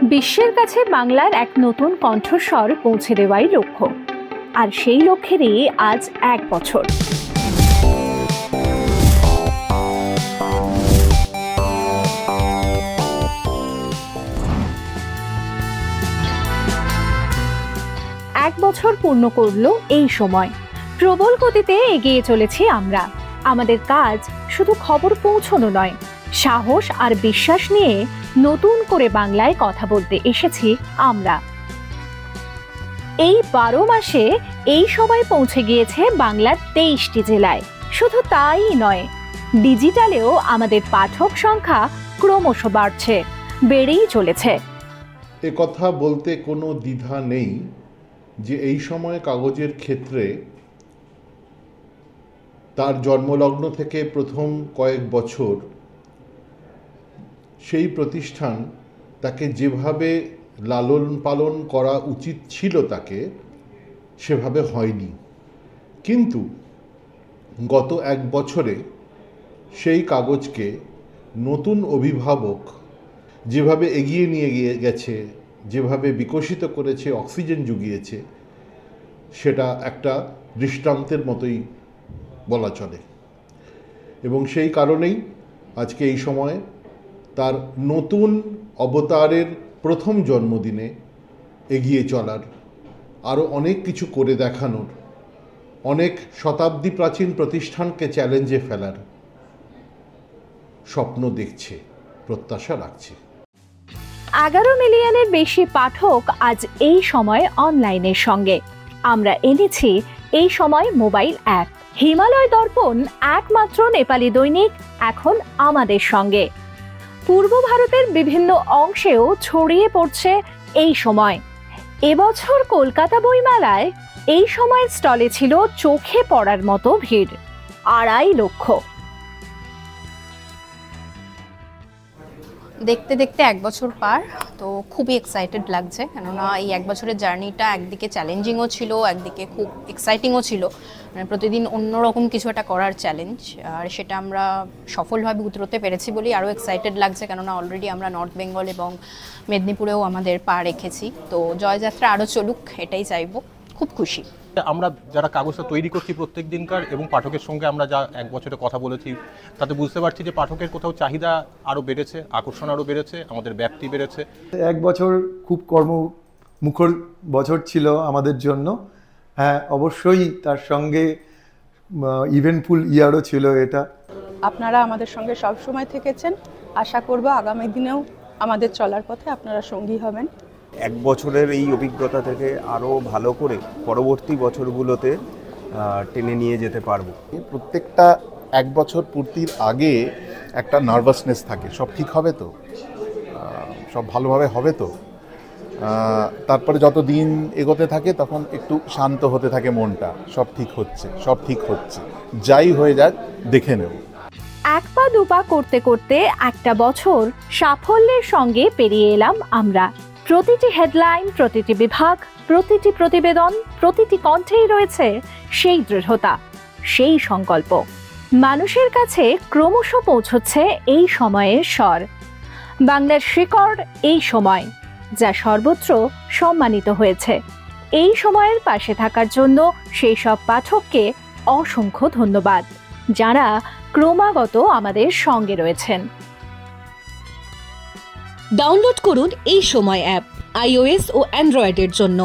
বিশ্বের কাছে বাংলার এক নতুন কণ্ঠস্বর পৌঁছে দেওয়াই লক্ষ্য, আর সেই লক্ষ্যেরই আজ 1 বছর। এক বছর পূর্ণ করল এই সময়। প্রবল গতিতে এগিয়ে চলেছি আমরা। আমাদের কাজ শুধু খবর পৌঁছানো নয়, সাহস আর বিশ্বাস নিয়ে নতুন করে বাংলায় কথা বলতে এসেছি আমরা। এই 12 মাসে এই সময় পৌঁছে গিয়েছে বাংলার 23টি জেলায়। শুধু তাই নয়, ডিজিটালেও আমাদের পাঠক সংখ্যা ক্রমশ বাড়ছে, বেড়েই চলেছে। এ কথা বলতে কোনো দ্বিধা নেই যে এই সময় কাগজের ক্ষেত্রে তার জন্মলগ্ন থেকে প্রথম কয়েক বছর সেই প্রতিষ্ঠান তাকে যেভাবে লালন পালন করা উচিত ছিল তাকে সেভাবে হয়নি। কিন্তু গত 1 বছরে সেই কাগজকে নতুন অভিভাবক যেভাবে এগিয়ে নিয়ে গেছে, যেভাবে বিকশিত করেছে, অক্সিজেন জুগিয়েছে, সেটা একটা দৃষ্টান্তের মতোই বলা চলে। এবং সেই কারণেই আজকে এই সময় তার নতুন অবতারের প্রথম জন্মদিনে এগিয়ে চলার, আরও অনেক কিছু করে দেখানোর, অনেক শতাব্দী প্রাচীন প্রতিষ্ঠানকে চ্যালেঞ্জে ফেলার স্বপ্ন দেখছে, প্রত্যাশা রাখছে। 11 মিলিয়নের বেশি পাঠক আজ এই সময় অনলাইনের সঙ্গে। আমরা এনেছি এই সময় মোবাইল অ্যাপ। হিমালয় দর্পণ, একমাত্র নেপালি দৈনিক এখন আমাদের সঙ্গে। পূর্ব ভারতের বিভিন্ন অংশেও ছড়িয়ে পড়ছে এই সময়। এবছর কলকাতা বইমেলায় এই সময়ের স্টলে ছিল চোখে পড়ার মতো ভিড়, 2.5 লক্ষ। দেখতে দেখতে 1 বছর পার, তো খুবই এক্সাইটেড লাগছে, কেননা এই 1 বছরের জার্নিটা একদিকে চ্যালেঞ্জিংও ছিল, একদিকে খুব এক্সাইটিংও ছিল। মানে প্রতিদিন অন্যরকম কিছু একটা করার চ্যালেঞ্জ, আর সেটা আমরা সফলভাবে উতরোতে পেরেছি বলেই আরও এক্সাইটেড লাগছে, কেননা অলরেডি আমরা নর্থ বেঙ্গল এবং মেদিনীপুরেও আমাদের পা রেখেছি। তো জয়যাত্রা আরও চলুক, এটাই চাইবো। খুব খুশি আমরা যারা কাগজটা তৈরি করছি প্রত্যেক দিনকার, এবং পাঠকের সঙ্গে আমরা যা 1 বছরে কথা বলেছি, তাতে বুঝতে পারছি যে পাঠকের কোথাও চাহিদা আরও বেড়েছে, আকর্ষণ আরও বেড়েছে, আমাদের ব্যাপ্তি বেড়েছে। 1 বছর খুব কর্মমুখর বছর ছিল আমাদের জন্য। হ্যাঁ, অবশ্যই তার সঙ্গে ইভেন্টফুল ইয়ারও ছিল এটা। আপনারা আমাদের সঙ্গে সব সময় থেকেছেন, আশা করব আগামী দিনেও আমাদের চলার পথে আপনারা সঙ্গী হবেন। 1 বছরের এই অভিজ্ঞতা থেকে আরও ভালো করে পরবর্তী বছরগুলোতে টেনে নিয়ে যেতে পারবো। প্রত্যেকটা 1 বছর পূর্তির আগে একটা নার্ভাসনেস থাকে, সব ঠিক হবে তো, সব ভালোভাবে হবে তো। তারপরে যত দিন এগোতে থাকে তখন একটু শান্ত হতে থাকে মনটা, সব ঠিক হচ্ছে, সব ঠিক হচ্ছে, যাই হয়ে যাক দেখে নেব। 1 পা 2 পা করতে করতে একটা বছর সাফল্যের সঙ্গে পেরিয়ে এলাম আমরা। প্রতিটি হেডলাইন, প্রতিটি বিভাগ, প্রতিটি প্রতিবেদন, প্রতিটি কণ্ঠেই রয়েছে সেই দৃঢ়তা, সেই সংকল্প। মানুষের কাছে ক্রমশ পৌঁছচ্ছে এই সময়ের স্বর। বাংলার শিকড় এই সময়, যা সর্বত্র সম্মানিত হয়েছে। এই সময়ের পাশে থাকার জন্য সেই সব পাঠককে অসংখ্য ধন্যবাদ, যারা ক্রমাগত আমাদের সঙ্গে রয়েছেন। ডাউনলোড করুন এই সময় অ্যাপ iOS ও অ্যান্ড্রয়েডের জন্য।